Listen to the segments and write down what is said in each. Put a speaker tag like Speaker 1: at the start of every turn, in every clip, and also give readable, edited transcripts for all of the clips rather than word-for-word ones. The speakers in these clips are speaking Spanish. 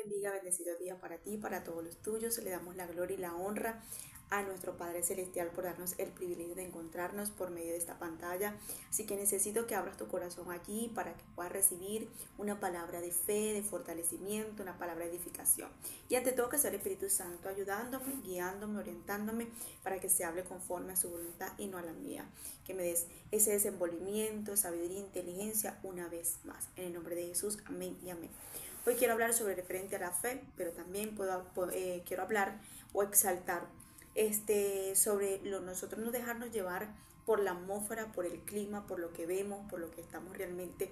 Speaker 1: bendiga, bendecido día para ti, para todos los tuyos. Le damos la gloria y la honra a nuestro Padre Celestial por darnos el privilegio de encontrarnos por medio de esta pantalla. Así que necesito que abras tu corazón allí para que puedas recibir una palabra de fe, de fortalecimiento, una palabra de edificación. Y ante todo que sea el Espíritu Santo ayudándome, guiándome, orientándome para que se hable conforme a su voluntad y no a la mía. Que me des ese desenvolvimiento, sabiduría, inteligencia una vez más. En el nombre de Jesús, amén y amén. Hoy quiero hablar sobre referente a la fe, pero también quiero hablar o exaltar sobre nosotros no dejarnos llevar por la atmósfera, por el clima, por lo que vemos, por lo que estamos realmente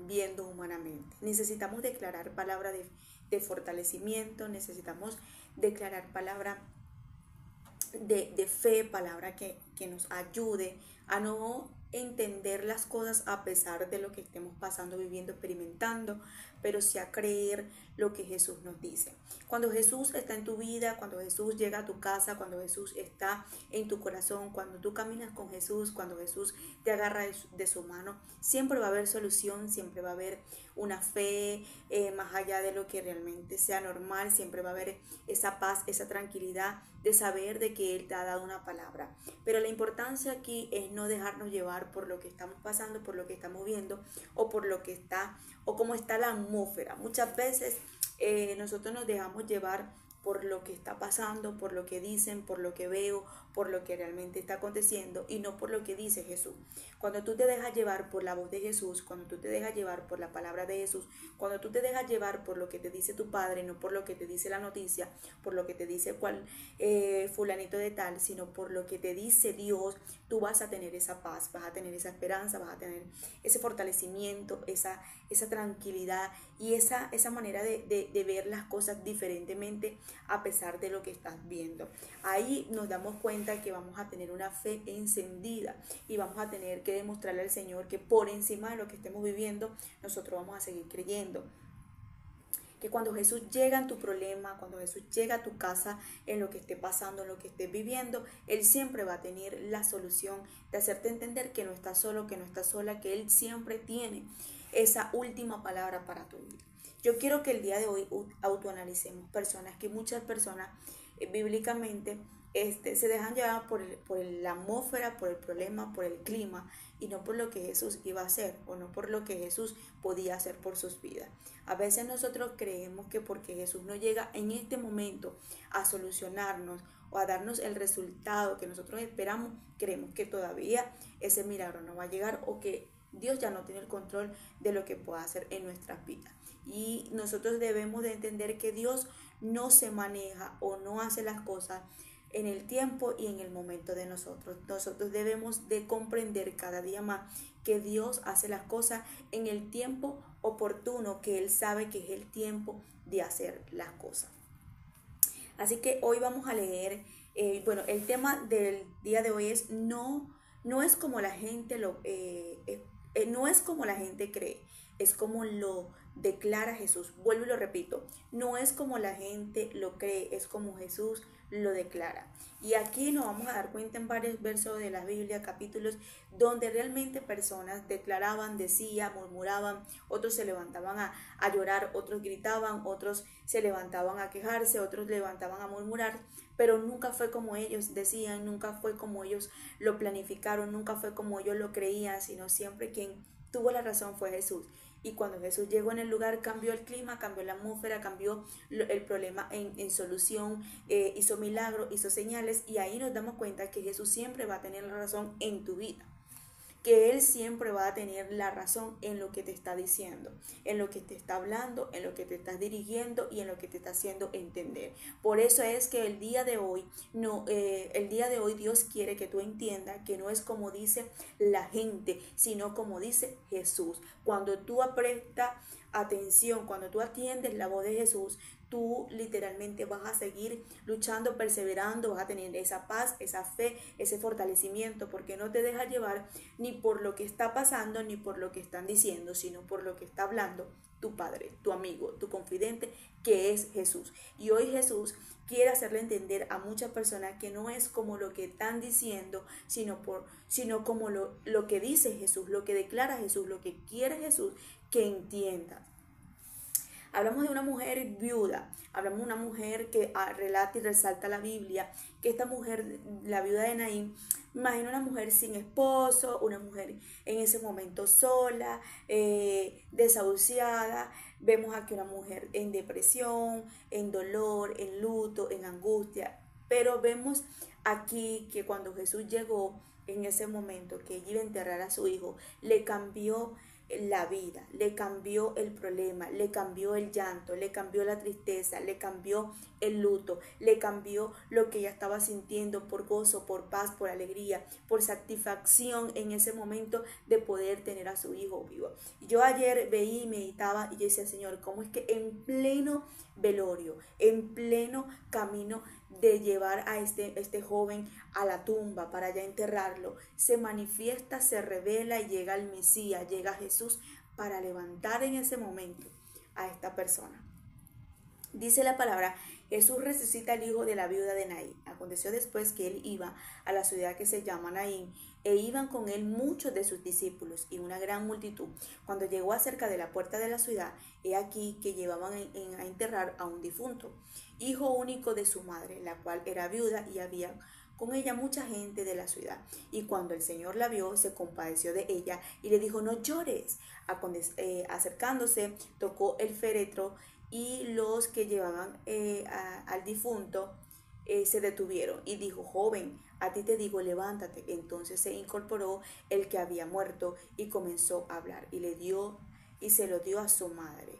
Speaker 1: viendo humanamente. Necesitamos declarar palabra de fortalecimiento, necesitamos declarar palabra de fe, palabra que nos ayude a no entender las cosas a pesar de lo que estemos pasando, viviendo, experimentando, pero sí a creer lo que Jesús nos dice. Cuando Jesús está en tu vida, cuando Jesús llega a tu casa, cuando Jesús está en tu corazón, cuando tú caminas con Jesús, cuando Jesús te agarra de su mano, siempre va a haber solución, siempre va a haber una fe más allá de lo que realmente sea normal, siempre va a haber esa paz, esa tranquilidad de saber de que Él te ha dado una palabra. Pero la importancia aquí es no dejarnos llevar por lo que estamos pasando, por lo que estamos viendo o por lo que está o cómo está la atmósfera. Muchas veces nosotros nos dejamos llevar por lo que está pasando, por lo que dicen, por lo que veo, por lo que realmente está aconteciendo y no por lo que dice Jesús. Cuando tú te dejas llevar por la voz de Jesús, cuando tú te dejas llevar por la palabra de Jesús, cuando tú te dejas llevar por lo que te dice tu padre, no por lo que te dice la noticia, por lo que te dice fulanito de tal, sino por lo que te dice Dios, tú vas a tener esa paz, vas a tener esa esperanza, vas a tener ese fortalecimiento, esa tranquilidad y esa manera de ver las cosas diferentemente a pesar de lo que estás viendo. Ahí nos damos cuenta que vamos a tener una fe encendida y vamos a tener que demostrarle al Señor que por encima de lo que estemos viviendo, nosotros vamos a seguir creyendo. Que cuando Jesús llega en tu problema, cuando Jesús llega a tu casa, en lo que esté pasando, en lo que estés viviendo, Él siempre va a tener la solución de hacerte entender que no estás solo, que no estás sola, que Él siempre tiene esa última palabra para tu vida. Yo quiero que el día de hoy autoanalicemos que muchas personas bíblicamente se dejan llevar por la atmósfera, por el problema, por el clima y no por lo que Jesús iba a hacer o no por lo que Jesús podía hacer por sus vidas. A veces nosotros creemos que porque Jesús no llega en este momento a solucionarnos o a darnos el resultado que nosotros esperamos, creemos que todavía ese milagro no va a llegar o que Dios ya no tiene el control de lo que pueda hacer en nuestras vidas. Y nosotros debemos de entender que Dios no se maneja o no hace las cosas en el tiempo y en el momento de nosotros. Nosotros debemos de comprender cada día más que Dios hace las cosas en el tiempo oportuno, que Él sabe que es el tiempo de hacer las cosas. Así que hoy vamos a leer, el tema del día de hoy es no es como la gente no es como la gente cree, es como lo declara Jesús. Vuelvo y lo repito, no es como la gente lo cree, es como Jesús lo declara. Y aquí nos vamos a dar cuenta en varios versos de la Biblia, capítulos, donde realmente personas declaraban, decían, murmuraban, otros se levantaban a llorar, otros gritaban, otros se levantaban a quejarse, otros levantaban a murmurar, pero nunca fue como ellos decían, nunca fue como ellos lo planificaron, nunca fue como ellos lo creían, sino siempre quien tuvo la razón fue Jesús. Y cuando Jesús llegó en el lugar, cambió el clima, cambió la atmósfera, cambió el problema en solución, hizo milagros, hizo señales, y ahí nos damos cuenta que Jesús siempre va a tener la razón en tu vida, que Él siempre va a tener la razón en lo que te está diciendo, en lo que te está hablando, en lo que te estás dirigiendo y en lo que te está haciendo entender. Por eso es que el día de hoy Dios quiere que tú entiendas que no es como dice la gente, sino como dice Jesús. Cuando tú prestas atención, cuando tú atiendes la voz de Jesús, tú literalmente vas a seguir luchando, perseverando, vas a tener esa paz, esa fe, ese fortalecimiento, porque no te dejas llevar ni por lo que está pasando, ni por lo que están diciendo, sino por lo que está hablando tu Padre, tu amigo, tu confidente, que es Jesús. Y hoy Jesús quiere hacerle entender a muchas personas que no es como lo que están diciendo, sino como lo que dice Jesús, lo que declara Jesús, lo que quiere Jesús que entiendas. Hablamos de una mujer viuda, hablamos de una mujer que relata y resalta la Biblia, que esta mujer, la viuda de Naín, imagina una mujer sin esposo, una mujer en ese momento sola, desahuciada. Vemos aquí una mujer en depresión, en dolor, en luto, en angustia. Pero vemos aquí que cuando Jesús llegó en ese momento que ella iba a enterrar a su hijo, le cambió la vida, le cambió el problema, le cambió el llanto, le cambió la tristeza, le cambió el luto, le cambió lo que ella estaba sintiendo por gozo, por paz, por alegría, por satisfacción en ese momento de poder tener a su hijo vivo. Yo ayer veía y meditaba y yo decía, Señor, ¿cómo es que en pleno velorio, en pleno camino de llevar a este joven a la tumba para ya enterrarlo, se manifiesta, se revela y llega el Mesías, llega Jesús para levantar en ese momento a esta persona? Dice la palabra, Jesús resucita al hijo de la viuda de Naín. Aconteció después que él iba a la ciudad que se llama Naín, e iban con él muchos de sus discípulos y una gran multitud. Cuando llegó acerca de la puerta de la ciudad, he aquí que llevaban a enterrar a un difunto, hijo único de su madre, la cual era viuda, y había con ella mucha gente de la ciudad. Y cuando el Señor la vio, se compadeció de ella y le dijo, no llores. Acercándose, tocó el féretro, y los que llevaban al difunto se detuvieron y dijo, joven, a ti te digo, levántate. Entonces se incorporó el que había muerto y comenzó a hablar y se lo dio a su madre.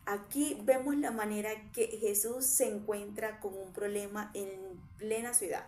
Speaker 1: Aquí vemos la manera que Jesús se encuentra con un problema en plena ciudad.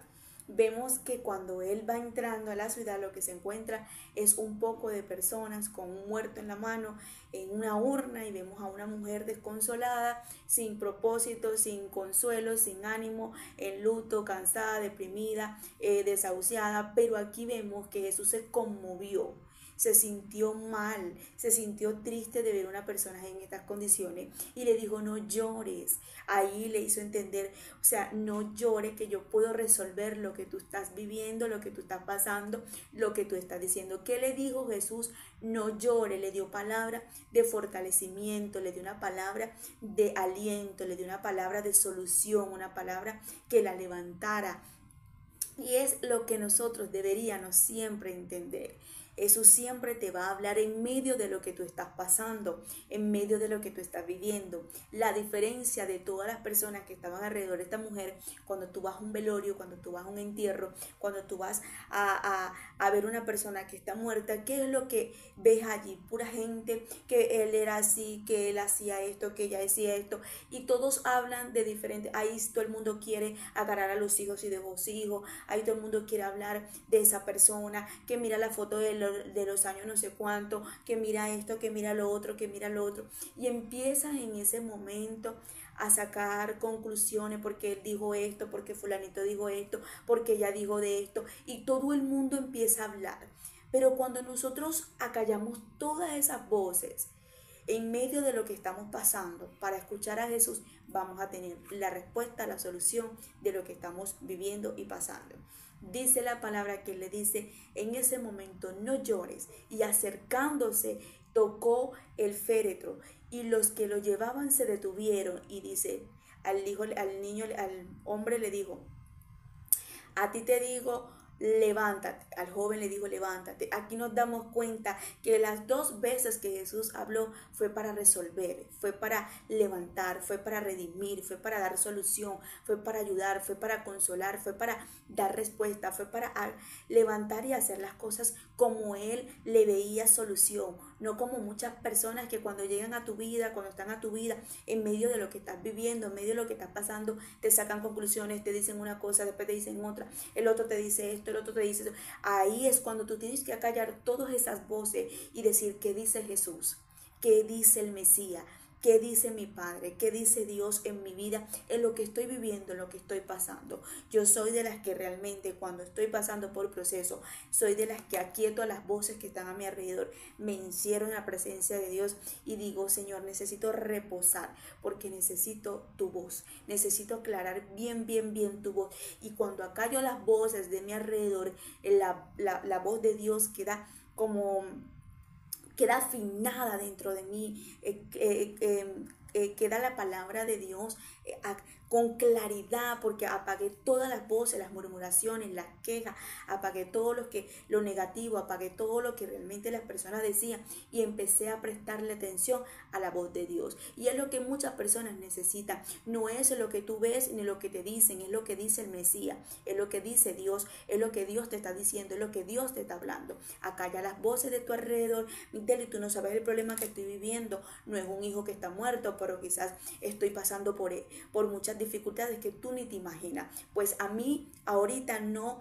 Speaker 1: Vemos que cuando él va entrando a la ciudad, lo que se encuentra es un poco de personas con un muerto en la mano, en una urna, y vemos a una mujer desconsolada, sin propósito, sin consuelo, sin ánimo, en luto, cansada, deprimida, desahuciada. Pero aquí vemos que Jesús se conmovió, se sintió mal, se sintió triste de ver a una persona en estas condiciones y le dijo, no llores. Ahí le hizo entender, o sea, no llores, que yo puedo resolver lo que tú estás viviendo, lo que tú estás pasando, lo que tú estás diciendo. ¿Qué le dijo Jesús? No llore. Le dio palabra de fortalecimiento, le dio una palabra de aliento, le dio una palabra de solución, una palabra que la levantara. Y es lo que nosotros deberíamos siempre entender. Jesús siempre te va a hablar en medio de lo que tú estás pasando, en medio de lo que tú estás viviendo. La diferencia de todas las personas que estaban alrededor de esta mujer, cuando tú vas a un velorio, cuando tú vas a un entierro, cuando tú vas a ver una persona que está muerta, ¿qué es lo que ves allí? Pura gente, que él era así, que él hacía esto, que ella decía esto, y todos hablan de diferente. Ahí todo el mundo quiere agarrar a los hijos y de los hijos, ahí todo el mundo quiere hablar de esa persona, que mira la foto de los años no sé cuánto, que mira esto, que mira lo otro, que mira lo otro, y empiezan en ese momento a sacar conclusiones, porque él dijo esto, porque fulanito dijo esto, porque ella dijo de esto, y todo el mundo empieza a hablar. Pero cuando nosotros acallamos todas esas voces en medio de lo que estamos pasando para escuchar a Jesús, vamos a tener la respuesta, la solución de lo que estamos viviendo y pasando. Dice la palabra que le dice, en ese momento no llores, y acercándose tocó el féretro, y los que lo llevaban se detuvieron, y dice, al hombre le dijo, a ti te digo, levántate. Al joven le dijo, levántate. Aquí nos damos cuenta que las dos veces que Jesús habló fue para resolver, fue para levantar, fue para redimir, fue para dar solución, fue para ayudar, fue para consolar, fue para dar respuesta, fue para levantar y hacer las cosas como él le veía solución, no como muchas personas que cuando llegan a tu vida, cuando están a tu vida, en medio de lo que estás viviendo, en medio de lo que estás pasando, te sacan conclusiones, te dicen una cosa, después te dicen otra, el otro te dice esto, el otro te dice eso. Ahí es cuando tú tienes que acallar todas esas voces y decir, ¿qué dice Jesús? ¿Qué dice el Mesías? ¿Qué dice mi Padre? ¿Qué dice Dios en mi vida? En lo que estoy viviendo, en lo que estoy pasando. Yo soy de las que realmente cuando estoy pasando por proceso, soy de las que aquieto a las voces que están a mi alrededor, me encierro en la presencia de Dios y digo, Señor, necesito reposar porque necesito tu voz. Necesito aclarar bien tu voz. Y cuando acallo las voces de mi alrededor, la voz de Dios queda afinada dentro de mí, queda la palabra de Dios con claridad, porque apagué todas las voces, las murmuraciones, las quejas, apagué todo lo negativo, apagué todo lo que realmente las personas decían y empecé a prestarle atención a la voz de Dios. Y es lo que muchas personas necesitan. No es lo que tú ves ni lo que te dicen, es lo que dice el Mesías, es lo que dice Dios, es lo que Dios te está diciendo, es lo que Dios te está hablando. Acalla las voces de tu alrededor. Miguel, tú no sabes el problema que estoy viviendo. No es un hijo que está muerto, pero quizás estoy pasando por muchas dificultades que tú ni te imaginas. Pues a mí ahorita no,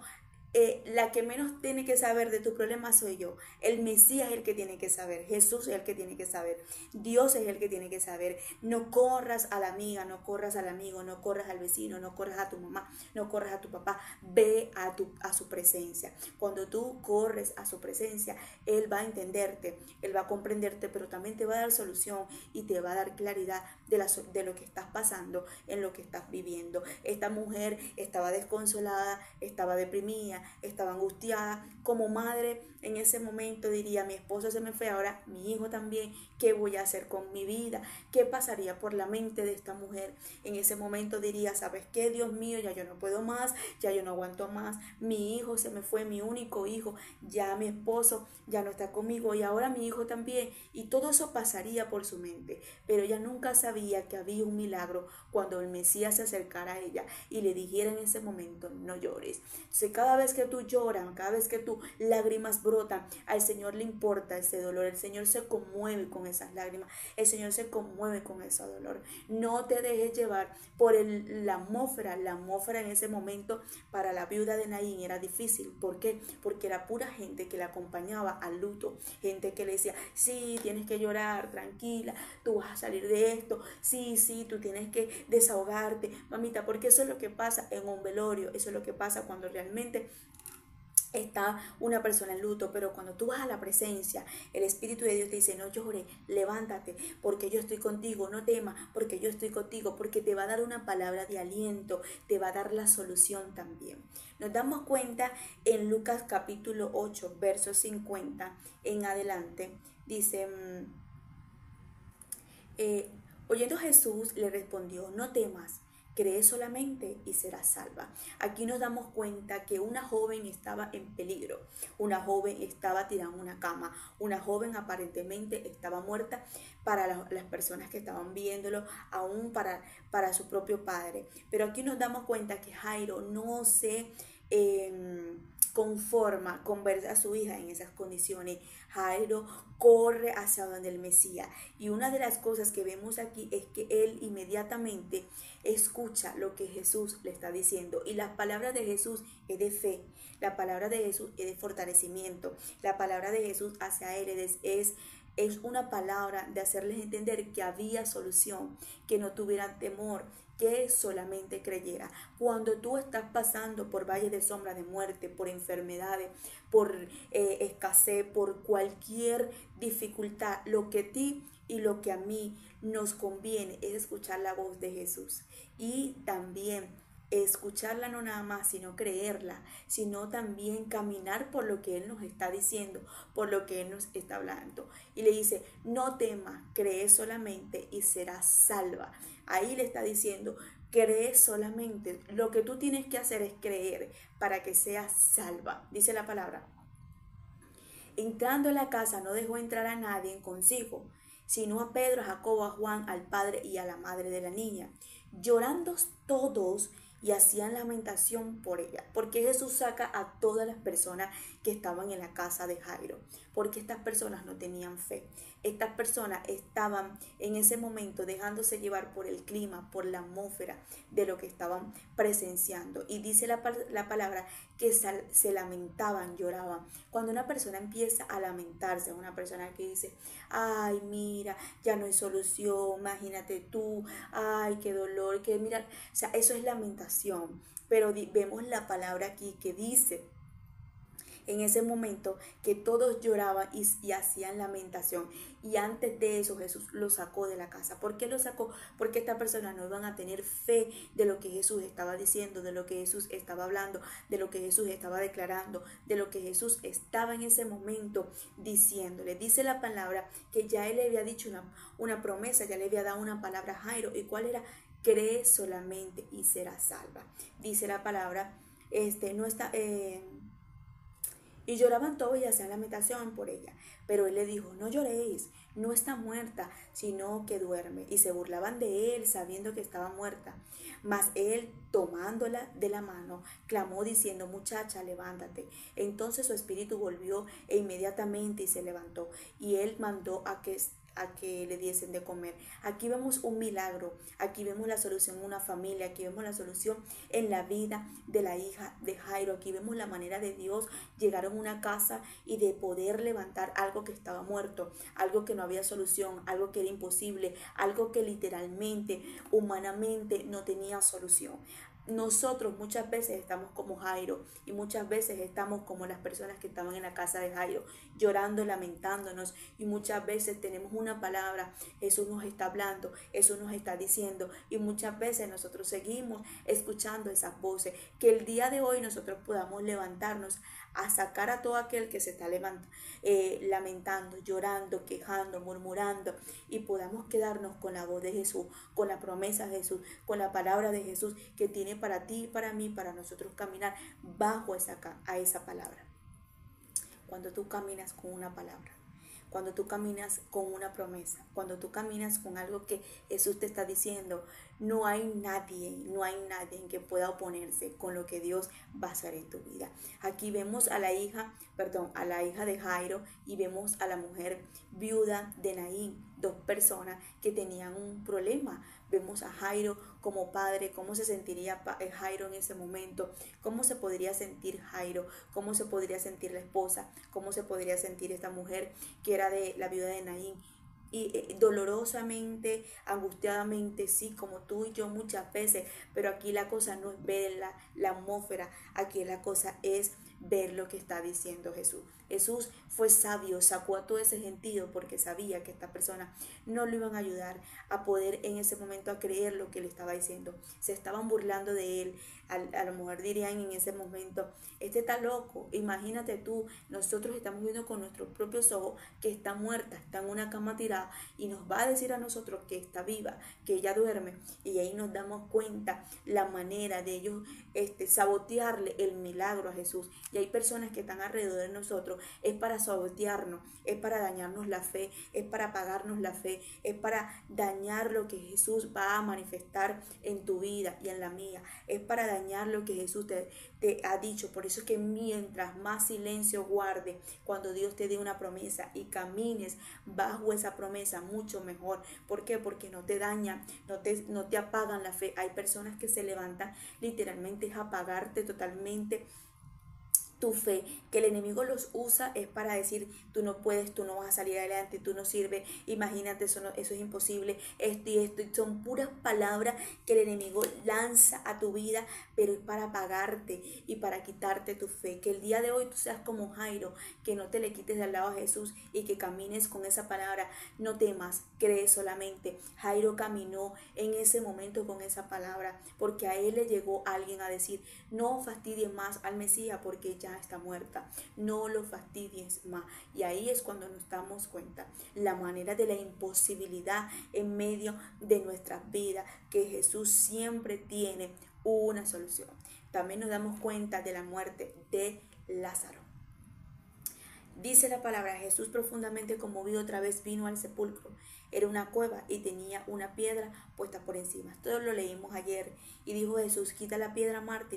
Speaker 1: la que menos tiene que saber de tu problema soy yo. El Mesías es el que tiene que saber. Jesús es el que tiene que saber. Dios es el que tiene que saber. No corras a la amiga, no corras al amigo, no corras al vecino, no corras a tu mamá, no corras a tu papá. Ve a su presencia. Cuando tú corres a su presencia, Él va a entenderte, Él va a comprenderte, pero también te va a dar solución y te va a dar claridad de lo que estás pasando, en lo que estás viviendo. Esta mujer estaba desconsolada, estaba deprimida, estaba angustiada. Como madre, en ese momento diría, mi esposo se me fue, ahora mi hijo también, ¿qué voy a hacer con mi vida? ¿Qué pasaría por la mente de esta mujer? En ese momento diría, ¿sabes qué? Dios mío, ya yo no puedo más, ya yo no aguanto más, mi hijo se me fue, mi único hijo, ya mi esposo ya no está conmigo y ahora mi hijo también, y todo eso pasaría por su mente, pero ella nunca sabía que había un milagro cuando el Mesías se acercara a ella y le dijera en ese momento, no llores. Entonces, cada vez que tú lloras, cada vez que tus lágrimas brotan, al Señor le importa ese dolor, el Señor se conmueve con esas lágrimas, el Señor se conmueve con ese dolor. No te dejes llevar por la atmósfera en ese momento para la viuda de Naín era difícil. ¿Por qué? Porque era pura gente que la acompañaba al luto, gente que le decía, sí, tienes que llorar, tranquila, tú vas a salir de esto, sí, tú tienes que desahogarte, mamita, porque eso es lo que pasa en un velorio, eso es lo que pasa cuando realmente está una persona en luto. Pero cuando tú vas a la presencia, el Espíritu de Dios te dice, no llores, levántate, porque yo estoy contigo, no temas, porque yo estoy contigo, porque te va a dar una palabra de aliento, te va a dar la solución también. Nos damos cuenta en Lucas capítulo 8, verso 50 en adelante, dice, oyendo Jesús le respondió, no temas, cree solamente y serás salva. Aquí nos damos cuenta que una joven estaba en peligro, una joven estaba tirada en una cama, una joven aparentemente estaba muerta para las personas que estaban viéndolo, aún para su propio padre. Pero aquí nos damos cuenta que Jairo no se conforma con ver a su hija en esas condiciones. Jairo corre hacia donde el Mesías. Y una de las cosas que vemos aquí es que él inmediatamente escucha lo que Jesús le está diciendo. Y la palabra de Jesús es de fe. La palabra de Jesús es de fortalecimiento. La palabra de Jesús hacia él es una palabra de hacerles entender que había solución, que no tuvieran temor, que solamente creyera. Cuando tú estás pasando por valles de sombra de muerte, por enfermedades, por escasez, por cualquier dificultad, lo que a ti y lo que a mí nos conviene es escuchar la voz de Jesús y también escucharla, no nada más, sino creerla, sino también caminar por lo que Él nos está diciendo, por lo que Él nos está hablando. Y le dice, no temas, cree solamente y serás salva. Ahí le está diciendo, cree solamente. Lo que tú tienes que hacer es creer para que seas salva. Dice la palabra. Entrando en la casa no dejó entrar a nadie consigo, sino a Pedro, a Jacobo, a Juan, al padre y a la madre de la niña. Llorando todos y hacían lamentación por ella. Porque Jesús saca a todas las personas que estaban en la casa de Jairo. Porque estas personas no tenían fe. Estas personas estaban en ese momento dejándose llevar por el clima, por la atmósfera de lo que estaban presenciando. Y dice la palabra que se lamentaban, lloraban. Cuando una persona empieza a lamentarse, una persona que dice, ay, mira, ya no hay solución, imagínate tú, ay, qué dolor, que mira, o sea, eso es lamentación. Pero vemos la palabra aquí que dice en ese momento que todos lloraban y hacían lamentación. Y antes de eso Jesús lo sacó de la casa. ¿Por qué lo sacó? Porque estas personas no iban a tener fe de lo que Jesús estaba diciendo, de lo que Jesús estaba hablando, de lo que Jesús estaba declarando, de lo que Jesús estaba en ese momento diciéndole. Dice la palabra que ya él le había dicho una promesa, ya le había dado una palabra a Jairo. ¿Y cuál era? Cree solamente y será salva. Dice la palabra, no está... y lloraban todos y hacían lamentación por ella. Pero él le dijo, no lloréis, no está muerta, sino que duerme. Y se burlaban de él, sabiendo que estaba muerta. Mas él, tomándola de la mano, clamó diciendo, muchacha, levántate. Entonces su espíritu volvió e inmediatamente y se levantó. Y él mandó a que le diesen de comer. Aquí vemos un milagro, aquí vemos la solución en una familia, aquí vemos la solución en la vida de la hija de Jairo, aquí vemos la manera de Dios llegar a una casa y de poder levantar algo que estaba muerto, algo que no había solución, algo que era imposible, algo que literalmente, humanamente no tenía solución. Nosotros muchas veces estamos como Jairo y muchas veces estamos como las personas que estaban en la casa de Jairo, llorando, lamentándonos, y muchas veces tenemos una palabra, Jesús nos está hablando, Jesús nos está diciendo, y muchas veces nosotros seguimos escuchando esas voces. Que el día de hoy nosotros podamos levantarnos a sacar a todo aquel que se está lamentando, llorando, quejando, murmurando, y podamos quedarnos con la voz de Jesús, con la promesa de Jesús, con la palabra de Jesús que tiene para ti y para mí, para nosotros caminar bajo esa palabra. Cuando tú caminas con una palabra, cuando tú caminas con una promesa, cuando tú caminas con algo que Jesús te está diciendo, no hay nadie que pueda oponerse con lo que Dios va a hacer en tu vida. Aquí vemos a la hija de Jairo, y vemos a la mujer viuda de Naín, dos personas que tenían un problema. Vemos a Jairo como padre, cómo se sentiría Jairo en ese momento, cómo se podría sentir Jairo, cómo se podría sentir la esposa, cómo se podría sentir esta mujer que era de la viuda de Naín. Y dolorosamente, angustiadamente, sí, como tú y yo muchas veces, pero aquí la cosa no es ver la atmósfera, aquí la cosa es ver lo que está diciendo Jesús. Jesús fue sabio, sacó a todo ese gentío porque sabía que estas personas no lo iban a ayudar a poder en ese momento a creer lo que le estaba diciendo. Se estaban burlando de él. A lo mejor dirían en ese momento, este está loco. Imagínate tú, nosotros estamos viendo con nuestros propios ojos que está muerta, está en una cama tirada, y nos va a decir a nosotros que está viva, que ella duerme. Y ahí nos damos cuenta la manera de ellos sabotearle el milagro a Jesús. Y hay personas que están alrededor de nosotros, es para sabotearnos, es para dañarnos la fe, es para apagarnos la fe, es para dañar lo que Jesús va a manifestar en tu vida y en la mía, es para dañar lo que Jesús te ha dicho. Por eso es que mientras más silencio guarde cuando Dios te dé una promesa y camines bajo esa promesa, mucho mejor. ¿Por qué? Porque no te dañan, no te apagan la fe. Hay personas que se levantan literalmente a apagarte totalmente tu fe, que el enemigo los usa es para decir, tú no puedes, tú no vas a salir adelante, tú no sirves, imagínate, eso es imposible, esto y esto, y son puras palabras que el enemigo lanza a tu vida, pero es para apagarte y para quitarte tu fe. Que el día de hoy tú seas como Jairo, que no te le quites de al lado a Jesús y que camines con esa palabra. No temas, cree solamente. Jairo caminó en ese momento con esa palabra, porque a él le llegó alguien a decir, no fastidies más al Mesías porque ya está muerta, no lo fastidies más. Y ahí es cuando nos damos cuenta la manera de la imposibilidad en medio de nuestras vidas, que Jesús siempre tiene una solución. También nos damos cuenta de la muerte de Lázaro. Dice la palabra, Jesús profundamente conmovido otra vez vino al sepulcro. Era una cueva y tenía una piedra puesta por encima. Todo lo leímos ayer. Y dijo Jesús, quita la piedra, Marta.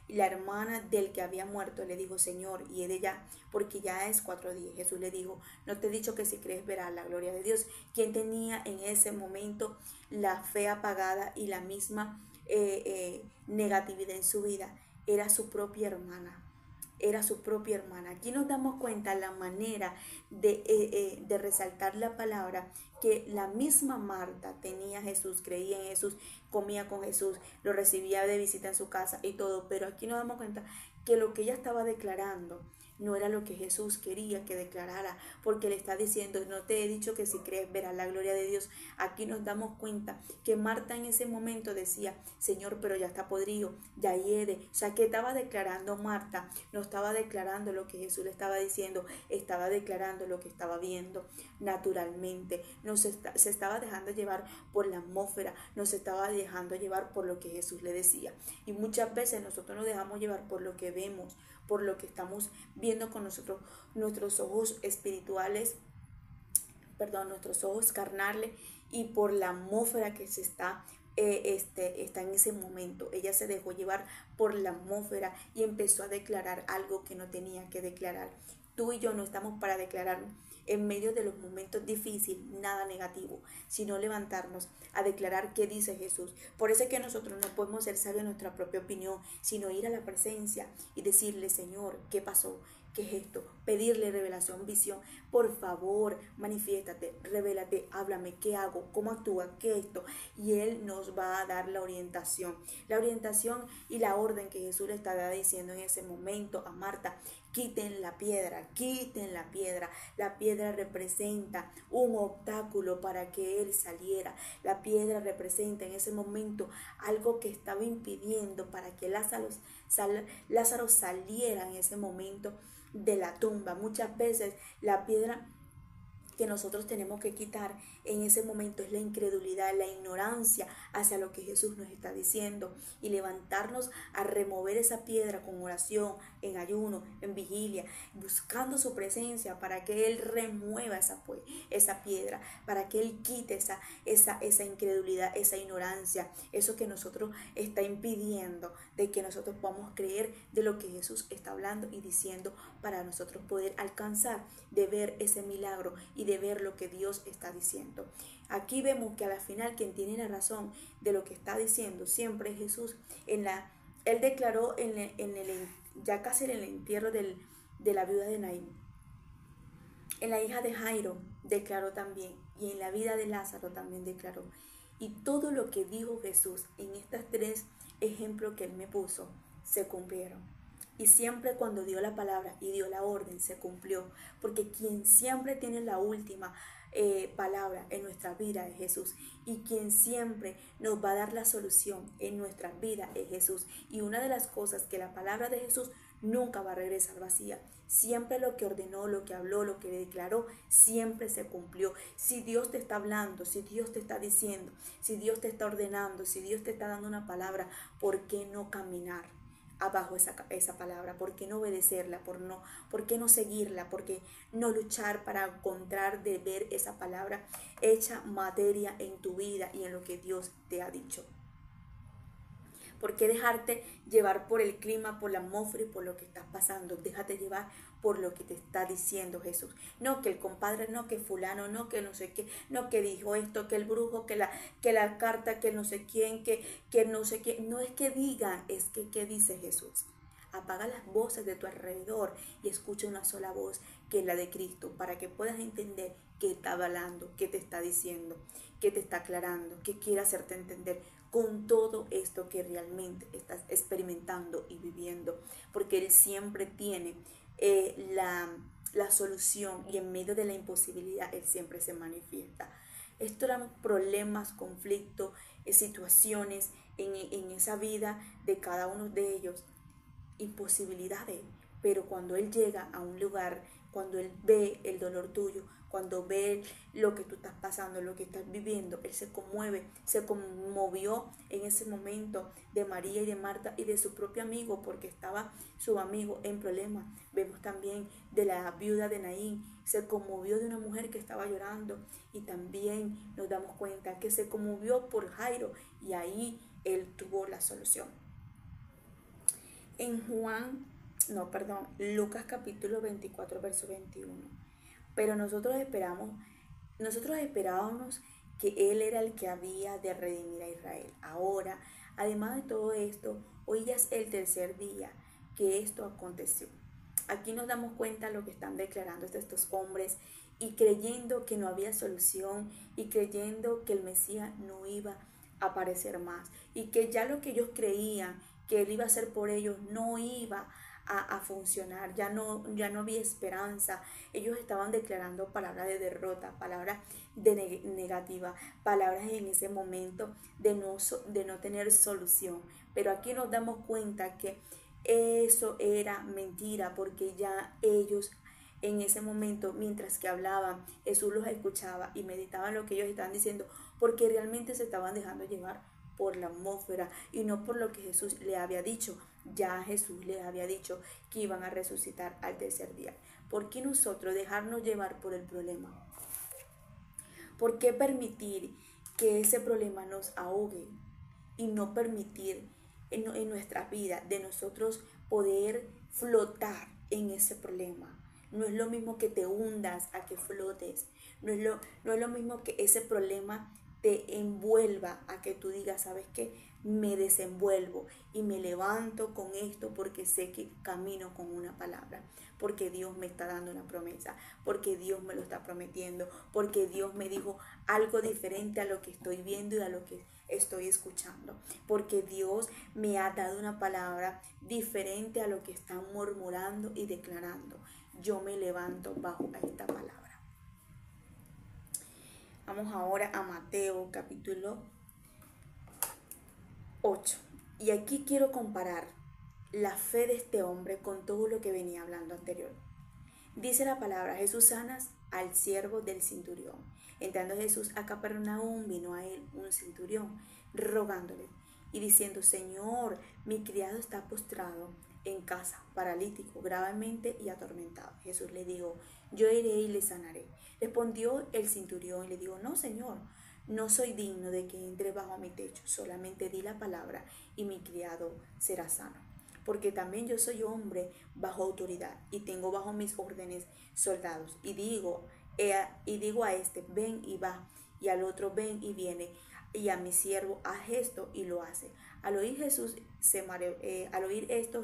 Speaker 1: Y la hermana del que había muerto le dijo, Señor, y he de ya, porque ya es 4 días. Jesús le dijo, no te he dicho que si crees verás la gloria de Dios. Quien tenía en ese momento la fe apagada y la misma negatividad en su vida, era su propia hermana. Era su propia hermana. Aquí nos damos cuenta la manera de resaltar la palabra, que la misma Marta tenía a Jesús, creía en Jesús, comía con Jesús, lo recibía de visita en su casa y todo, pero aquí nos damos cuenta que lo que ella estaba declarando no era lo que Jesús quería que declarara, porque le está diciendo, no te he dicho que si crees verás la gloria de Dios. Aquí nos damos cuenta que Marta en ese momento decía, Señor, pero ya está podrido, ya hiede. O sea, ¿qué estaba declarando Marta? No estaba declarando lo que Jesús le estaba diciendo, estaba declarando lo que estaba viendo naturalmente. Se estaba dejando llevar por la atmósfera, no se estaba dejando llevar por lo que Jesús le decía. Y muchas veces nosotros nos dejamos llevar por lo que vemos, por lo que estamos viendo con nosotros, nuestros ojos espirituales, nuestros ojos carnales, y por la atmósfera que se está en ese momento. Ella se dejó llevar por la atmósfera y empezó a declarar algo que no tenía que declarar. Tú y yo no estamos para declarar en medio de los momentos difíciles nada negativo, sino levantarnos a declarar qué dice Jesús. Por eso es que nosotros no podemos ser sabios en nuestra propia opinión, sino ir a la presencia y decirle, Señor, ¿qué pasó? ¿Qué es esto? Pedirle revelación, visión. Por favor, manifiéstate, revélate, háblame, ¿qué hago? ¿Cómo actúa? ¿Qué es esto? Y Él nos va a dar la orientación y la orden que Jesús le estaba diciendo en ese momento a Marta. Quiten la piedra, quiten la piedra. La piedra representa un obstáculo para que Él saliera. La piedra representa en ese momento algo que estaba impidiendo para que Lázaro saliera en ese momento de la tumba. Muchas veces la piedra que nosotros tenemos que quitar en ese momento es la incredulidad, la ignorancia hacia lo que Jesús nos está diciendo, y levantarnos a remover esa piedra con oración, en ayuno, en vigilia, buscando su presencia para que Él remueva esa piedra, para que Él quite esa incredulidad, esa ignorancia, eso que nosotros está impidiendo de que nosotros podamos creer de lo que Jesús está hablando y diciendo, para nosotros poder alcanzar de ver ese milagro y de ver lo que Dios está diciendo. Aquí vemos que a la final quien tiene la razón de lo que está diciendo siempre es Jesús. Él declaró ya casi en el entierro de la viuda de Naín. En la hija de Jairo declaró también, y en la vida de Lázaro también declaró. Y todo lo que dijo Jesús en estos 3 ejemplos que Él me puso, se cumplieron. Y siempre cuando dio la palabra y dio la orden, se cumplió. Porque quien siempre tiene la última palabra en nuestra vida es Jesús. Y quien siempre nos va a dar la solución en nuestra vida es Jesús. Y una de las cosas que la palabra de Jesús nunca va a regresar vacía. Siempre lo que ordenó, lo que habló, lo que declaró, siempre se cumplió. Si Dios te está hablando, si Dios te está diciendo, si Dios te está ordenando, si Dios te está dando una palabra, ¿por qué no caminar abajo esa palabra? ¿Por qué no obedecerla? ¿Por qué no seguirla? ¿Por qué no luchar para encontrar de ver esa palabra hecha materia en tu vida y en lo que Dios te ha dicho? ¿Por qué dejarte llevar por el clima, por la atmósfera y por lo que estás pasando? Déjate llevar por lo que te está diciendo Jesús. No que el compadre, no que fulano, no que no sé qué, no que dijo esto, que el brujo, que la carta, que no sé quién, que no sé qué. No es que digan, es que ¿qué dice Jesús? Apaga las voces de tu alrededor y escucha una sola voz, que es la de Cristo, para que puedas entender qué está hablando, qué te está diciendo, qué te está aclarando, qué quiere hacerte entender con todo esto que realmente estás experimentando y viviendo, porque Él siempre tiene la solución, y en medio de la imposibilidad Él siempre se manifiesta. Estos eran problemas, conflictos, situaciones en esa vida de cada uno de ellos, imposibilidades, pero cuando Él llega a un lugar, cuando Él ve el dolor tuyo, cuando ve lo que tú estás pasando, lo que estás viviendo, Él se conmueve, se conmovió en ese momento de María y de Marta y de su propio amigo, porque estaba su amigo en problemas. Vemos también de la viuda de Naín, se conmovió de una mujer que estaba llorando, y también nos damos cuenta que se conmovió por Jairo, y ahí Él tuvo la solución. En Lucas capítulo 24, verso 21. Pero nosotros esperábamos que Él era el que había de redimir a Israel. Ahora, además de todo esto, hoy ya es el 3er día que esto aconteció. Aquí nos damos cuenta de lo que están declarando estos hombres, y creyendo que no había solución, y creyendo que el Mesías no iba a aparecer más, y que ya lo que ellos creían que Él iba a hacer por ellos no iba a funcionar, ya no había esperanza. Ellos estaban declarando palabras de derrota, palabras de negativa, palabras en ese momento de no tener solución. Pero aquí nos damos cuenta que eso era mentira, porque ya ellos en ese momento, mientras que hablaban, Jesús los escuchaba y meditaban lo que ellos estaban diciendo, porque realmente se estaban dejando llevar por la atmósfera y no por lo que Jesús le había dicho. Ya Jesús les había dicho que iban a resucitar al tercer día. ¿Por qué nosotros dejarnos llevar por el problema? ¿Por qué permitir que ese problema nos ahogue y no permitir en nuestra vida de nosotros poder flotar en ese problema? No es lo mismo que te hundas a que flotes. No es lo mismo que ese problema te envuelva a que tú digas, ¿sabes qué? Me desenvuelvo y me levanto con esto porque sé que camino con una palabra, porque Dios me está dando una promesa, porque Dios me lo está prometiendo, porque Dios me dijo algo diferente a lo que estoy viendo y a lo que estoy escuchando, porque Dios me ha dado una palabra diferente a lo que están murmurando y declarando. Yo me levanto bajo esta palabra. Vamos ahora a Mateo capítulo 8. Y aquí quiero comparar la fe de este hombre con todo lo que venía hablando anterior. Dice la palabra, Jesús sanas al siervo del centurión. Entrando Jesús a Capernaum, vino a él un centurión, rogándole y diciendo, Señor, mi criado está postrado en casa, paralítico, gravemente y atormentado. Jesús le dijo, yo iré y le sanaré. Respondió el centurión y le dijo, no, Señor, no soy digno de que entre bajo mi techo, solamente di la palabra y mi criado será sano. Porque también yo soy hombre bajo autoridad y tengo bajo mis órdenes soldados. Y digo a este, ven y va, y al otro, ven y viene, y a mi siervo, haz esto, y lo hace. Al oír esto,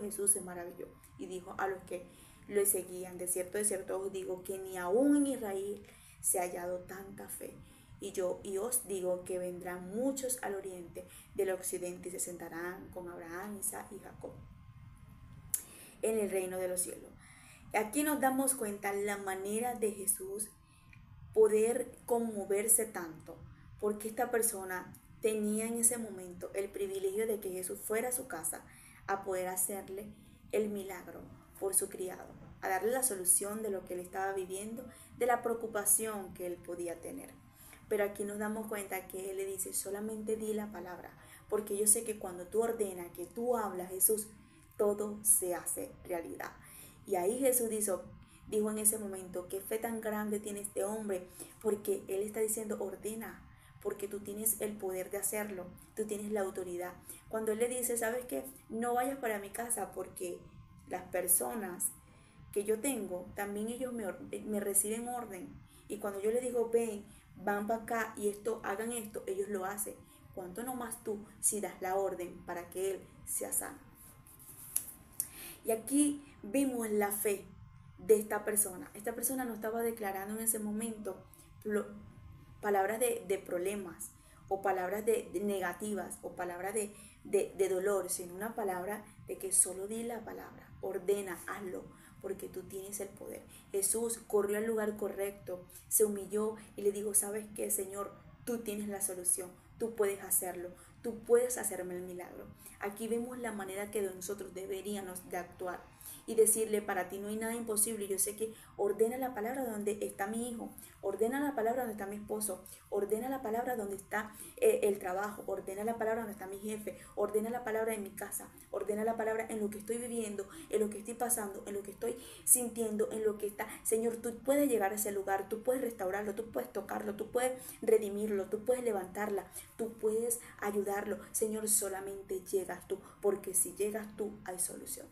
Speaker 1: Jesús se maravilló y dijo a los que lo seguían, de cierto os digo que ni aún en Israel se ha hallado tanta fe. Y os digo que vendrán muchos al oriente del occidente y se sentarán con Abraham, Isaac y Jacob en el reino de los cielos. Aquí nos damos cuenta la manera de Jesús poder conmoverse tanto, porque esta persona tenía en ese momento el privilegio de que Jesús fuera a su casa a poder hacerle el milagro por su criado, a darle la solución de lo que él estaba viviendo, de la preocupación que él podía tener. Pero aquí nos damos cuenta que él le dice, solamente di la palabra, porque yo sé que cuando tú ordenas, que tú hablas, Jesús, todo se hace realidad. Y ahí Jesús dijo en ese momento, qué fe tan grande tiene este hombre, porque él está diciendo, ordena, porque tú tienes el poder de hacerlo, tú tienes la autoridad. Cuando él le dice, ¿sabes qué? No vayas para mi casa, porque las personas que yo tengo, también ellos me reciben orden. Y cuando yo le digo, ven, van para acá y hagan esto, ellos lo hacen. ¿Cuánto nomás tú si das la orden para que él sea sano? Y aquí vimos la fe de esta persona. Esta persona no estaba declarando en ese momento palabras de problemas o palabras de negativas o palabras de dolor, sino una palabra de que solo di la palabra, ordena, hazlo, porque tú tienes el poder. Jesús corrió al lugar correcto, se humilló y le dijo, ¿sabes qué, Señor? Tú tienes la solución, tú puedes hacerlo, tú puedes hacerme el milagro. Aquí vemos la manera que nosotros deberíamos de actuar y decirle, para ti no hay nada imposible. Yo sé que ordena la palabra donde está mi hijo, ordena la palabra donde está mi esposo, ordena la palabra donde está el trabajo, ordena la palabra donde está mi jefe, ordena la palabra en mi casa, ordena la palabra en lo que estoy viviendo, en lo que estoy pasando, en lo que estoy sintiendo, en lo que está. Señor, tú puedes llegar a ese lugar, tú puedes restaurarlo, tú puedes tocarlo, tú puedes redimirlo, tú puedes levantarla, tú puedes ayudarlo. Señor, solamente llegas tú, porque si llegas tú hay solución.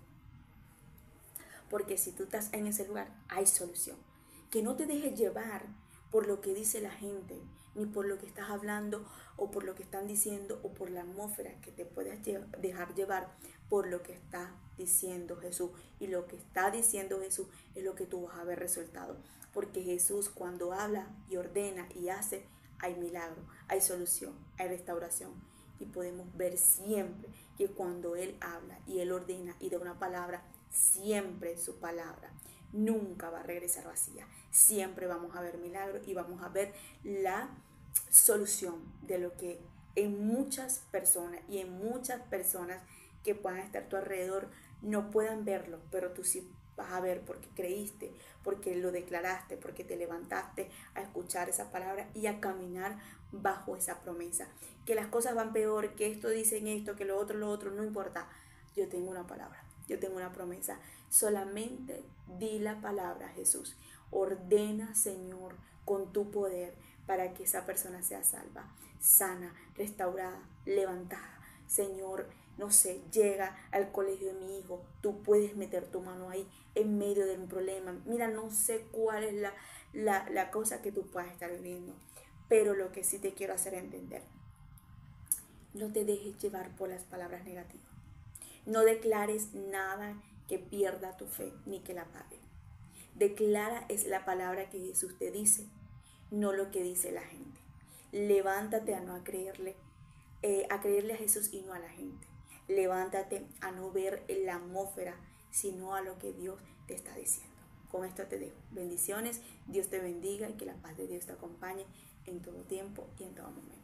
Speaker 1: Porque si tú estás en ese lugar, hay solución. Que no te dejes llevar por lo que dice la gente, ni por lo que estás hablando, o por lo que están diciendo, o por la atmósfera, que te puedas dejar llevar por lo que está diciendo Jesús. Y lo que está diciendo Jesús es lo que tú vas a ver resultado. Porque Jesús, cuando habla y ordena y hace, hay milagro, hay solución, hay restauración. Y podemos ver siempre que cuando Él habla y Él ordena y da una palabra, siempre su palabra nunca va a regresar vacía. Siempre vamos a ver milagros y vamos a ver la solución de lo que en muchas personas y en muchas personas que puedan estar a tu alrededor no puedan verlo, pero tú sí vas a ver porque creíste, porque lo declaraste, porque te levantaste a escuchar esa palabra y a caminar bajo esa promesa. Que las cosas van peor, que esto dicen esto, que lo otro, no importa. Yo tengo una palabra, yo tengo una promesa. Solamente di la palabra, Jesús. Ordena, Señor, con tu poder para que esa persona sea salva, sana, restaurada, levantada. Señor, no sé, llega al colegio de mi hijo, tú puedes meter tu mano ahí en medio de un problema. Mira, no sé cuál es la cosa que tú puedas estar viviendo, pero lo que sí te quiero hacer entender, no te dejes llevar por las palabras negativas. No declares nada que pierda tu fe ni que la pague. Declara es la palabra que Jesús te dice, no lo que dice la gente. Levántate a no creerle, a creerle a Jesús y no a la gente. Levántate a no ver la atmósfera, sino a lo que Dios te está diciendo. Con esto te dejo. Bendiciones, Dios te bendiga y que la paz de Dios te acompañe en todo tiempo y en todo momento.